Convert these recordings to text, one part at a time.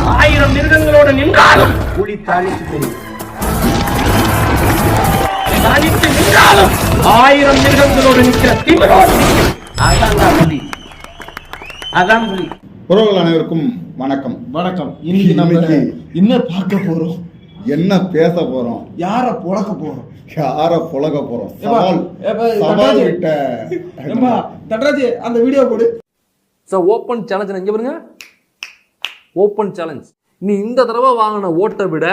1000 மிருகங்களோடு நின்றாலும் புலி தனித்து தெரியும். தனித்து நின்றாலும் 1000 மிருகங்களோடு நிற்கிற திமிரோடு அதான் புலி. அதான் புலி. உறவுகள் அனைவருக்கும் வணக்கம். வணக்கம். இன்னைக்கு நம்ம என்ன பார்க்க போறோம், என்ன பேச போறோம், யார புழக்க போறோம், யார புழக போறோம். தட்ராஜ் அந்த வீடியோ போடு. ஓப்பன் சேலஞ்ச் இங்க பாருங்க, ஓப்பன் சேலஞ்ச். நீ இந்த தடவை வாங்கின ஓட்டை விட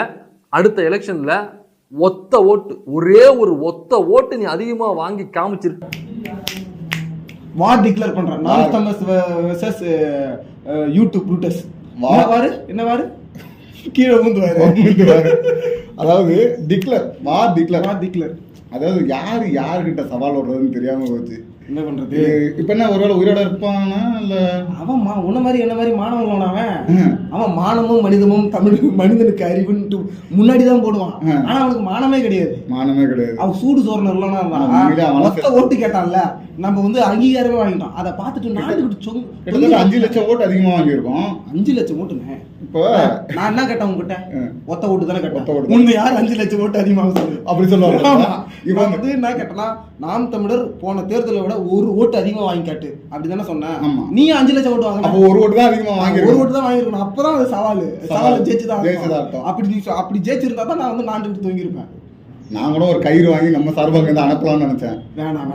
அடுத்த எலெக்ஷன்ல ஒத்த ஓட்டு, ஒரே ஒரு ஒத்த ஓட்டு நீ அதிகமா வாங்கி காமிச்சிருக்க. வார் டிக்ளேர் பண்றேன். நான் தமஸ் வெர்சஸ் யூடியூப் ப்ரூட்டஸ். என்ன வாரு கீழே ஊந்துவாரு. அதாவது டிக்ளேர், வார் டிக்ளேர். அதாவது யாருகிட்ட சவால் விடுறதுன்னு தெரியாம போச்சு. என்ன பண்றது? இப்ப என்ன ஒருவேளை உயிரோட இருப்பானா இல்ல? அவன் உன்ன மாதிரி என்ன மாதிரி மாணவன் அவன் மானமும் மனிதமும் தமிழ் மனிதனுக்கு அறிவுன்ட்டு முன்னாடிதான் போடுவான். ஆனா அவனுக்கு மானமே கிடையாது. அவன் சூடு சோறுல இல்லைன்னா ஓட்டு கேட்டான்ல, நம்ம வந்து அங்கீகாரமே வாங்கிட்டோம். அதை பார்த்துட்டு நாட்டுக்கிட்டு 5 லட்சம் ஓட்டு அதிகமா வாங்கியிருக்கோம். 5 லட்சம் ஓட்டுங்க. இப்போ நான் என்ன கேட்டேன் உங்ககிட்ட? ஒத்த ஓட்டு தானே கேட்டேன். உங்க யார் 5 லட்சம் ஓட்டு அதிகமாக சொல்லுங்க அப்படி சொல்லுவாங்க. இவன் வந்து என்ன கேட்டனா, நாம் தமிழர் போன தேர்தலை விட ஒரு ஓட்டு அதிகமா வாங்கி காட்டு அப்படிதானே சொன்னேன். நீ 5 லட்சம் ஓட்டு வாங்க, ஒரு ஓட்டு தான் அதிகமா வாங்கி, ஒரு ஓட்டு தான் வாங்கிருக்கணும். அப்பதான் அது சவால் ஜெயிச்சுதான். அப்படி ஜெயிச்சிருந்தா தான் நான் வந்து நாட்டுக்கு தூங்கிருப்பேன். நான் கூட ஒரு கயிறு வாங்கி நம்ம சார்பாக இருந்து அனுப்பலாம்னு நினைச்சேன். வேணாம்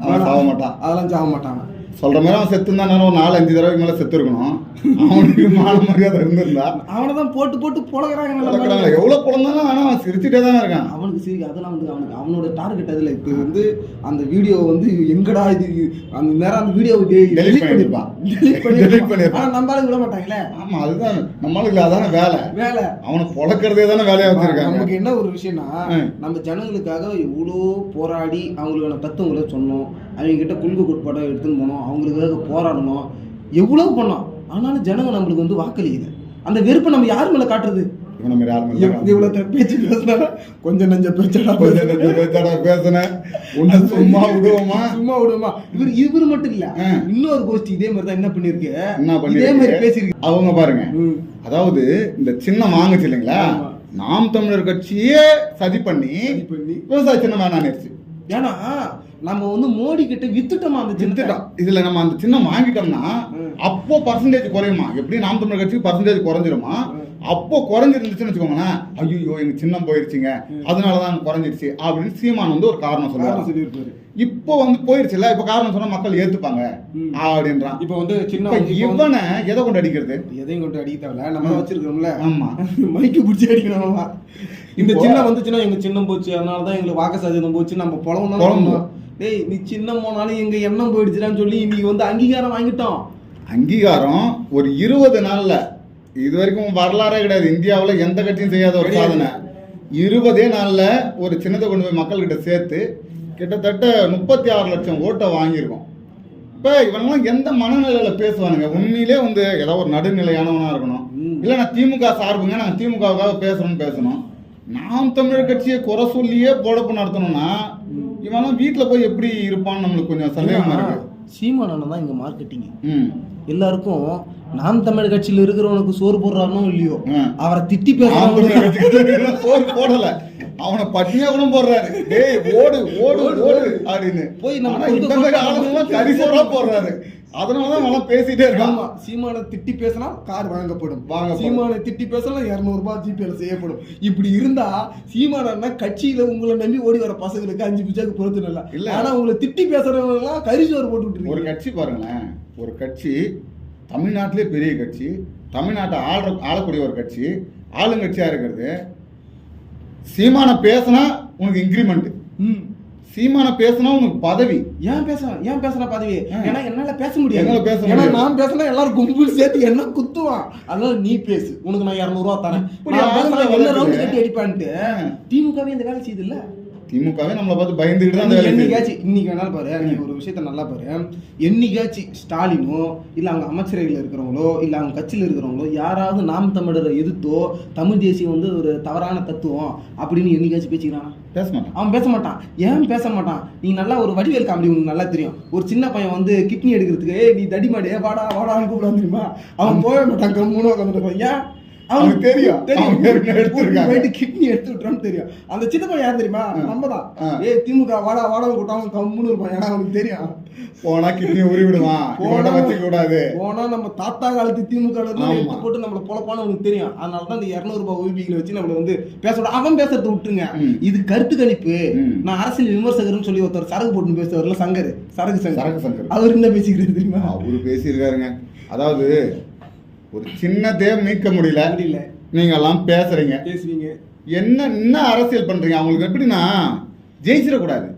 அவன் சாக மாட்டான். அதெல்லாம் சாக மாட்டாங்க. சொல்ற மாதிரி அவன் செத்து இருந்தா ஒரு 4-5 தடவைக்கு மேல செத்து இருக்கணும். அவனுக்கு மான மரியாதை இருந்திருந்தா அவனதான் போட்டு புழகிறாங்க. எவ்வளவு புலந்தாலும் ஆனா அவன் சிரிச்சுட்டே தானே இருக்கான். அவனுக்கு சரி, அதெல்லாம் வந்து அவனோட டார்கெட் அதுல. இப்ப வந்து அந்த வீடியோ வந்து எங்கடா இது, அந்த நேரம் அந்த வீடியோ டெலிட் பண்ணிருப்பான். நம்மளால விட மாட்டாங்களே. ஆமா, அதுதான் நம்மளுக்கு அதான வேலை. அவனை பொழக்கிறதே தானே வேலையா வச்சிருக்காங்க. நமக்கு என்ன ஒரு விஷயம்னா, நம்ம ஜனங்களுக்காக எவ்வளோ போராடி அவங்களுக்கான தத்துவங்களை சொன்னோம், அவங்க கிட்ட கொள்கை கோட்பாடை எடுத்துன்னு போனோம், அவங்களுக்காக போராடணும், எவ்வளவு பண்ணோம். ஆனாலும் ஜனங்க நம்மளுக்கு வந்து வாக்களிக்குது. அந்த வெறுப்பை நம்ம யாரு மேல காட்டுறது? இவ்வளவு பேச்சு பேசினா கொஞ்சம் நெஞ்ச பேச்சடா பேசுன சும்மா விடுவோமா? இவரு மட்டும் இல்ல, இன்னொரு கோஷ்டி இதே மாதிரி தான் என்ன பண்ணிருக்கு, இதே மாதிரி பேசிருக்கு. அவங்க பாருங்க, அதாவது இந்த சின்னம் வாங்குச்சு இல்லைங்களா, நாம் தமிழர் கட்சியே சதி பண்ணி விவசாய சின்னம் வேணான்னு. ஏன்னா நம்ம வந்து மோடி கிட்ட வித்துட்டோமா அந்த சின்னத்திட்டம். இதுல நம்ம அந்த சின்னம் வாங்கிட்டோம்னா அப்போ பர்சன்டேஜ் குறையுமா? எப்படி நாம் தமிழர் கட்சிக்கு பர்சன்டேஜ் குறைஞ்சிருமா? அப்போ குறைஞ்சிருந்துச்சுன்னு வச்சுக்கோங்களேன், ஐயோ எங்க சின்னம் போயிருச்சுங்க அதனாலதான் குறைஞ்சிருச்சு அப்படின்னு சீமான் வந்து ஒரு காரணம் சொல்லுவாரு. இப்போ வந்து போயிருச்சுல, இப்ப காரணம் சொன்னா மக்கள் ஏத்துப்பாங்க அப்படின்றான். இப்ப வந்து சின்ன இவனை எதை கொண்டு அடிக்கிறது? எதையும் கொண்டு அடிக்க தேவையில்ல, நம்ம வச்சிருக்கோம்ல. ஆமா, மைக்கு பிடிச்சி அடிக்கணும். இந்த சின்னம் வந்துச்சுன்னா எங்க சின்னம் போச்சு, அதனாலதான் எங்களுக்கு வாக்கு சதவீதம் போச்சு, நம்ம புலம்பும். டேய், நீ சின்னம் போனாலும் எங்க எண்ணம் போயிடுச்சுன்னு சொல்லி இன்னைக்கு வந்து அங்கீகாரம் வாங்கிட்டோம். அங்கீகாரம் ஒரு 20 நாள்ல, இது வரைக்கும் வரலாறே கிடையாது இந்தியாவில், எந்த கட்சியும் செய்யாத ஒரு சாதனை. 20 நாள்ல ஒரு சின்னத்தை கொண்டு போய் மக்கள் கிட்ட சேர்த்து கிட்டத்தட்ட 36 லட்சம் ஓட்டை வாங்கியிருக்கோம். இப்ப இவங்கெல்லாம் எந்த மனநிலையில பேசுவானுங்க? உண்மையிலே வந்து ஏதாவது ஒரு நடுநிலையானவனா இருக்கணும். இல்ல நான் திமுக சார்புங்க, நாங்க திமுகவுக்காக பேசணும். நாம் தமிழர் கட்சியை குறை சொல்லியே பொழப்பு நடத்தணும்னா இவெல்லாம் வீட்டுல போய் எப்படி இருப்பான்னு நம்மளுக்கு கொஞ்சம் சந்தேகமா இருக்கு. சீமானன் தான் இங்க மார்க்கெட்டிங். எல்லாருக்கும் நாம் தமிழ் கட்சியில இருக்கிறவனுக்கு சோறு போடுறானோ இல்லையோ, அவரை திட்டி பேசுறாங்க. சோறு போடல, அவனை பட்டினியா கூட போடுறாரு. டேய் ஓடு ஓடு ஓடு அப்படின்னு போய் நம்ம கறி சோறா போடுறாரு. அதனாலதான் அவன் பேசிட்டே இருக்கான். சீமானை திட்டி பேசினா கார் வழங்கப்படும், சீமானை திட்டி பேசினா 200 ரூபாய் ஜிபேல செய்யப்படும். இப்படி இருந்தா சீமானா கட்சியில உங்களை நம்பி ஓடி வர பசங்களுக்கு 5 பிச்சாக்கு பொறுத்து நல்லா இல்ல. ஆனா உங்களை திட்டி பேசுறவங்க எல்லாம் கரிசோறு போட்டு விட்டுருக்கு. ஒரு கட்சி பாருங்களேன், ஒரு கட்சி தமிழ்நாட்டிலே பெரிய கட்சி, தமிழ்நாட்டை ஆளக்கூடிய ஒரு கட்சி, ஆளுங்கட்சியா இருக்கிறது. சீமான பேசினா உனக்கு இன்கிரிமெண்ட், சீமான பேசினா உனக்கு பதவி. ஏன் பேசுற பதவி? ஏன்னா என்னால பேச முடியாது. ஏன்னா நான் பேசினா எல்லாரும் கும்பல் சேர்த்து என்ன குத்துவான். அதனால நீ பேசு, உனக்கு நான் 200 ரூபா தரேன், ரவுண்ட் கட்டி அடிப்பான்ட்டு. திமுகவே இந்த வேலை செய்யுது இல்ல. திமுகவே நம்மளை பார்த்து பயந்துக்கிட்டு தான். என்னைக்காச்சும் இன்னைக்கு வேணாலும் பாரு, நீ ஒரு விஷயத்த நல்லா பாரு, என்னைக்காச்சும் ஸ்டாலினோ இல்லை அவங்க அமைச்சரவையில் இருக்கிறவங்களோ இல்லை அவங்க கட்சியில் இருக்கிறவங்களோ யாராவது நாம் தமிழரை எதிர்த்தோ தமிழ் தேசியம் வந்து ஒரு தவறான தத்துவம் அப்படின்னு என்னைக்காச்சும் பேசிக்கிறானா? பேச மாட்டான். அவன் பேச மாட்டான். ஏன் பேச மாட்டான்? நீ நல்லா ஒரு வடிவேல் காமெடி உனக்கு நல்லா தெரியும். ஒரு சின்ன பையன் வந்து கிட்னி எடுக்கிறதுக்கு நீ தடிமாடி வாடான்னு கூப்பிடாம தெரியுமா? அவன் போக மாட்டான், கம்முன்னு உட்காந்துட்டு. ஏன் அவனுக்கு தெரியும் அவங்க ஏற்கனவே எடுத்திருக்காங்க. கிட்னி எடுத்து விட்டுறான்னு தெரியும். அந்த சித்தப்பா யார் தெரியுமா? நம்ம தான். திமுக வாடா கூட்டாங்க கம்முன்னு இருப்பான். ஏன்னா அவனுக்கு தெரியும் போனா கிட்னி உரி விடுவான், போனா வச்சுக்க கூடாது. போனா நம்ம தாத்தா காலத்து திமுக எடுத்து போட்டு நம்மள பொழப்பான்னு அவனுக்கு தெரியும். அதனாலதான் இந்த 200 ரூபாய் ஓபிகளை வச்சு நம்மள வந்து பேச அவன் பேசுறத விட்டுருங்க. இது கருத்து கணிப்பு. நான் அரசியல் விமர்சகர்னு சொல்லி ஒருத்தர் சரக்கு போட்டு பேசுவார்ல, சரக்கு சங்கர், அவர் என்ன பேசிக்கிறது தெரியுமா? அவரு பேசியிருக்காருங்க. அதாவது ஒரு சின்னதே மீட்க முடியல, நீங்க எல்லாம் பேசுறீங்க. என்ன அரசியல் பண்றீங்க? அவங்களுக்கு எப்படின்னா ஜெயிச்சிடக்கூடாது,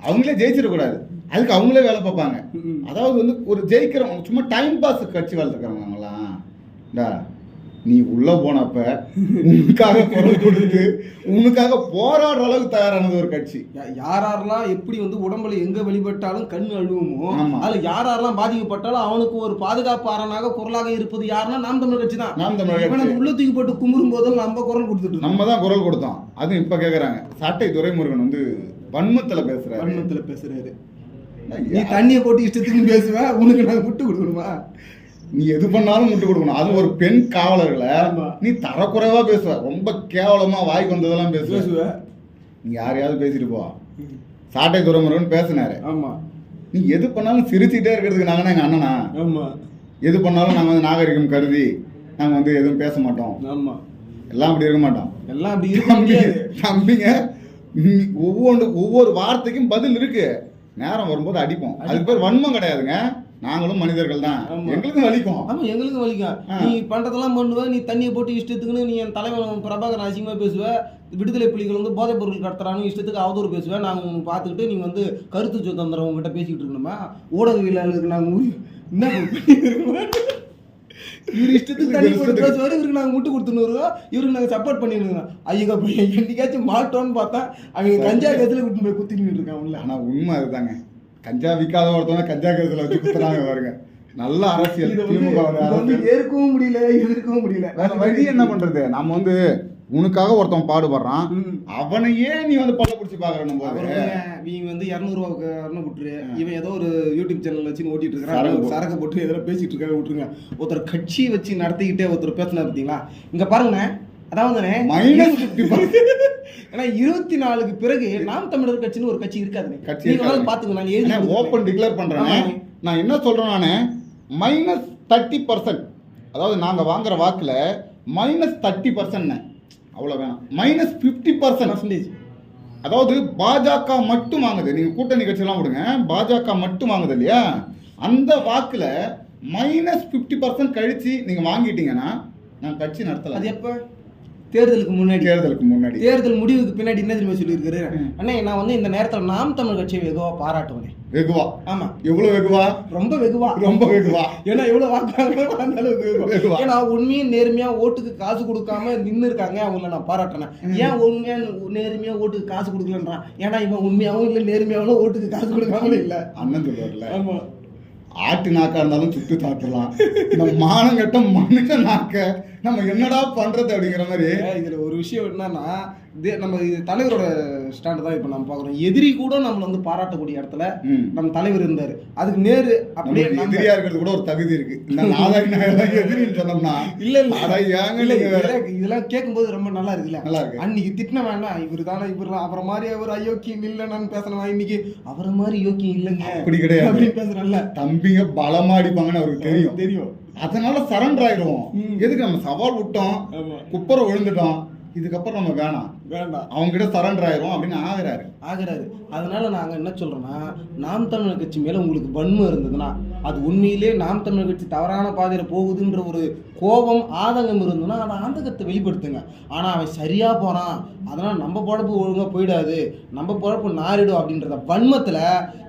அவங்களே ஜெயிச்சிடக்கூடாது, அதுக்கு அவங்களே வேலை பார்ப்பாங்க. அதாவது வந்து ஒரு ஜெயிக்கிறவங்க சும்மா டைம் பாஸ் கட்சி வளர்த்துக்கிறவங்க அவங்களாம். நீ உள்ள போனப்ப உனக்காக குரல் கொடுத்து உனக்காக போராடுற அளவுக்கு தயாரானது ஒரு கட்சி. யாரெல்லாம் எப்படி வந்து உடம்புல எங்க வெளிப்பட்டாலும் கண் அழுவுமோ, அதுல யாரெல்லாம் பாதிக்கப்பட்டாலும் அவனுக்கு ஒரு பாதுகாப்பு அரணாக குரலாக இருப்பது யாருன்னா நாம் தமிழர் கட்சி தான். நாம் தமிழர் கட்சி உள்ளத்துக்கு போட்டு கும்பிடும் போதும் நம்ம குரல் கொடுத்துட்டு நம்ம தான் குரல் கொடுத்தோம். அதுவும் இப்ப கேக்குறாங்க. சாட்டை துரைமுருகன் வந்து வன்மத்துல பேசுறாரு. நீ தண்ணியை போட்டு இஷ்டத்துக்கு பேசுவ, உனக்கு நாங்க விட்டு கொடுக்கணுமா? நீ எது பண்ணாலும் முட்டு கொடுக்கணும். அது ஒரு பெண் காவலர்களை நீ தரக்குறைவா பேசுவ, ரொம்ப கேவலமா வாய்க்கு வந்ததெல்லாம் பேசுவ. நீ யாரையாவது பேசிட்டு போ. சாட்டை துரைமுருகன் பேசினாரு. ஆமா, நீ எது பண்ணாலும் சிரிச்சுட்டே இருக்கிறதுக்கு நாங்க எங்க அண்ணனா? ஆமா, எது பண்ணாலும் நாங்க வந்து நாகரிகம் கருதி நாங்க வந்து எதுவும் பேச மாட்டோம். ஆமா, எல்லாம் அப்படி இருக்க மாட்டோம். எல்லாம் அப்படி இருக்க முடியாது தம்பிங்க. ஒவ்வொரு வார்த்தைக்கும் பதில் இருக்கு. நேரம் வரும்போது அடிப்போம். அதுக்கு பேர் வன்மம் கிடையாதுங்க. நாங்களும் மனிதர்கள் தான், எங்களுக்கும் வலிக்கும். ஆமா, எங்களுக்கும் வலிக்கும். நீ பண்றதெல்லாம் பண்ணுவ, நீ தண்ணியை போட்டு இஷ்டத்துக்குன்னு நீ என் தலைவன் பிரபாகரன் அசிங்கமா பேசுவ, விடுதலை புலிகள் வந்து போதைப் பொருள் கடத்துறான்னு இஷ்டத்துக்கு அவதூறு பேசுவேன். நாங்கள் உங்களுக்கு பார்த்துக்கிட்டு நீங்கள் வந்து கருத்து சுதந்திரம் உங்ககிட்ட பேசிக்கிட்டு இருக்கணுமா? ஊடகவியலாளருக்கு நாங்கள் என்ன இவரு இஷ்டத்துக்கு தண்ணி போட்டு பேசுவாரு, இவருக்கு நாங்கள் முட்டு கொடுத்துருவோம், இவருக்கு நாங்கள் சப்போர்ட் பண்ணிருக்கோம். ஐயோ என்னைக்காச்சும் மாட்டோன்னு பார்த்தா அவங்க கஞ்சா கத்துல விட்டு போய் குத்திட்டு இருக்காங்க. ஆனால் உண்மை அதுதாங்க. கஞ்சா விற்காத ஒருத்தவங்க கஞ்சா கருத்துல வச்சு குத்துறாங்க பாருங்க. நல்ல அரசியல் ஏற்கவும் முடியல, எதிர்க்கவும் முடியல. வேற வழி என்ன பண்றது? நம்ம வந்து உனக்காக ஒருத்தவன் பாடுபடுறான், அவனையே நீ வந்து பல்ல பிடிச்சி பாக்குறேன் போது இவங்க வந்து 200 ரூபாய்க்கு விட்டுரு, இவன் ஏதோ ஒரு யூடியூப் சேனல் வச்சு ஓட்டிட்டு இருக்கான், சரக்கு போட்டு எதோ பேசிட்டு இருக்காங்க விட்டுருங்க. ஒருத்தர் கட்சி வச்சு நடத்திக்கிட்டே ஒருத்தர் பேசினா பார்த்தீங்களா? இங்க பாருங்க, அதாவது ஏன்னா 24க்கு பிறகு நாம் தமிழர் கட்சின்னு ஒரு கட்சி இருக்காது. பாத்துங்க, நான் ஓபன் டிக்ளேர் பண்றேன். நான் என்ன சொல்றேன், நானு -30%, அதாவது நாங்க வாங்குற வாக்குல -30%, அவ்வளவு வேணாம், -50%. அதாவது பாஜக மட்டும் வாங்குது. நீங்க கூட்டணி கட்சி எல்லாம் விடுங்க, பாஜக மட்டும் வாங்குது இல்லையா? அந்த வாக்குல -50% கழிச்சு நீங்க வாங்கிட்டீங்கன்னா நான் கட்சி நடத்தலாம். அது எப்ப? தேர்தலுக்கு முன்னாடி. தேர்தல் முடிவுக்கு பின்னாடி என்ன தெரியுமா சொல்லியிருக்காரு? அண்ணே, நான் வந்து இந்த நேரத்தில் நாம் தமிழ் கட்சியை வெகுவா பாராட்டுவேன். வெகுவா? ஆமா. எவ்வளவு வெகுவா? ரொம்ப வெகுவா. ஏன்னா எவ்வளவு வாக்குறாங்க. ஏன்னா உண்மையா நேர்மையா ஓட்டுக்கு காசு கொடுக்காம நின்று இருக்காங்க, அவங்கள நான் பாராட்டினேன். ஏன் உண்மையா நேர்மையா ஓட்டுக்கு காசு கொடுக்கலன்றான்? ஏன்னா இவன் உண்மையாவும் இல்லை, நேர்மையாவும் ஓட்டுக்கு காசு கொடுக்காமலும் இல்லை. அண்ணன் சொல்லுவார்ல, ஆமா, ஆட்டு நாக்கா இருந்தாலும் சுட்டு தாக்கலாம், இந்த மானங்கட்ட மனுஷ நாக்க நம்ம என்னடா பண்றது அப்படிங்கிற மாதிரி. இதுல ஒரு விஷயம் என்னன்னா, நம்ம இது தலைவரோட ஸ்டாண்ட் தான் இப்ப நம்ம பாக்குறோம். எதிரி கூட நம்மள வந்து பாராட்டக்கூடிய இடத்துல நம்ம தலைவர் இருந்தாரு. அதுக்கு நேரு அப்படியே எதிரியா இருக்கிறது கூட ஒரு தகுதி இருக்கு. எதிரின்னு சொன்னோம்னா இதெல்லாம் கேட்கும்போது ரொம்ப நல்லா இருக்குல்ல. நல்லா இருக்கு. அன்னைக்கு திட்டின வேண்டாம், இவரு தானே இவரு அப்புறம் மாதிரி அவர் அயோக்கியம் இல்லைன்னு பேசணும். இன்னைக்கு அவரை மாதிரி யோக்கியம் இல்லைங்க, அப்படி கிடையாது அப்படின்னு பேசுறேன்ல. தம்பிங்க பலமா அடிப்பாங்கன்னு அவருக்கு தெரியும். அதனால சரண்டர் ஆயிடுவோம். எதுக்கு நம்ம சவால் விட்டோம், குப்பரை விழுந்துட்டோம், இதுக்கப்புறம் நம்ம வேணாம் அவங்க கிட்ட சரண்டர் ஆயிரும் அப்படின்னு ஆகுறாரு. அதனால நாங்க என்ன சொல்றோம்னா, நாம் தமிழர் கட்சி மேல உங்களுக்கு வன்மம் இருந்ததுன்னா, அது உண்மையிலே நாம் தமிழர் கட்சி தவறான பாதையில போகுதுன்ற ஒரு கோபம் ஆதங்கம் இருந்ததுன்னா அந்த ஆதங்கத்தை வெளிப்படுத்துங்க. ஆனா அவன் சரியா போறான், அதனால நம்ம பொழப்பு ஒழுங்கா போயிடாது, நம்ம பொழப்பு நாரிடும் அப்படின்றத வன்மத்துல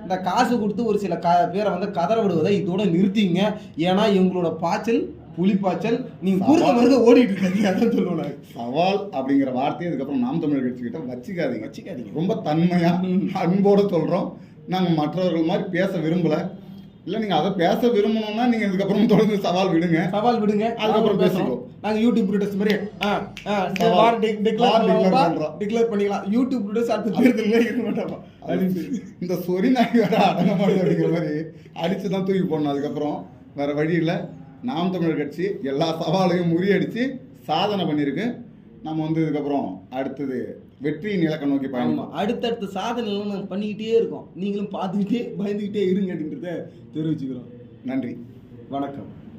இந்த காசு கொடுத்து ஒரு சில பேரை வந்து கதற விடுவதை இதோட நிறுத்திங்க. ஏன்னா எங்களோட பாய்ச்சல் புலிப்பாய்ச்சல் நீங்க கூறுற மாதிரி ஓடிட்டு இருக்காங்க. அதான் சொல்லுவாங்க. சவால் அப்படிங்கிற வார்த்தையை அதுக்கப்புறம் நாம் தமிழர் கட்சி கிட்ட வச்சுக்காதீங்க. ரொம்ப தன்மையா அன்போட சொல்றோம். நாங்க மற்றவர்கள் மாதிரி பேச விரும்பல. இல்ல நீங்க அதை பேச விரும்பணும்னா நீங்க இதுக்கப்புறம் தொடர்ந்து சவால் விடுங்க, அதுக்கப்புறம் பேசுவோம். நாங்க யூடியூப் ப்ரூடஸ் மாதிரி டிக்ளேர் பண்ணிக்கலாம். யூடியூப் ப்ரூடஸ் அடுத்த தேர்தலில் இருக்க மாட்டோம். இந்த சொறி நாய் வேற அடங்க மாட்டேன் அப்படிங்கிற மாதிரி அடிச்சுதான் தூக்கி போடணும். அதுக்கப்புறம் வேற வழி இல்லை. நாம் தமிழர் கட்சி எல்லா சவாலையும் முறியடிச்சு சாதனை பண்ணியிருக்கு. நம்ம வந்து இதுக்கப்புறம் அடுத்தது வெற்றியின் இலக்கை நோக்கி ஆமா, பயணிப்போம். அடுத்தடுத்த சாதனைகளும் நாங்கள் பண்ணிக்கிட்டே இருக்கோம். நீங்களும் பார்த்துக்கிட்டே பயந்துக்கிட்டே இருங்க அப்படின்றத தெரிவிச்சுக்கிறோம். நன்றி, வணக்கம்.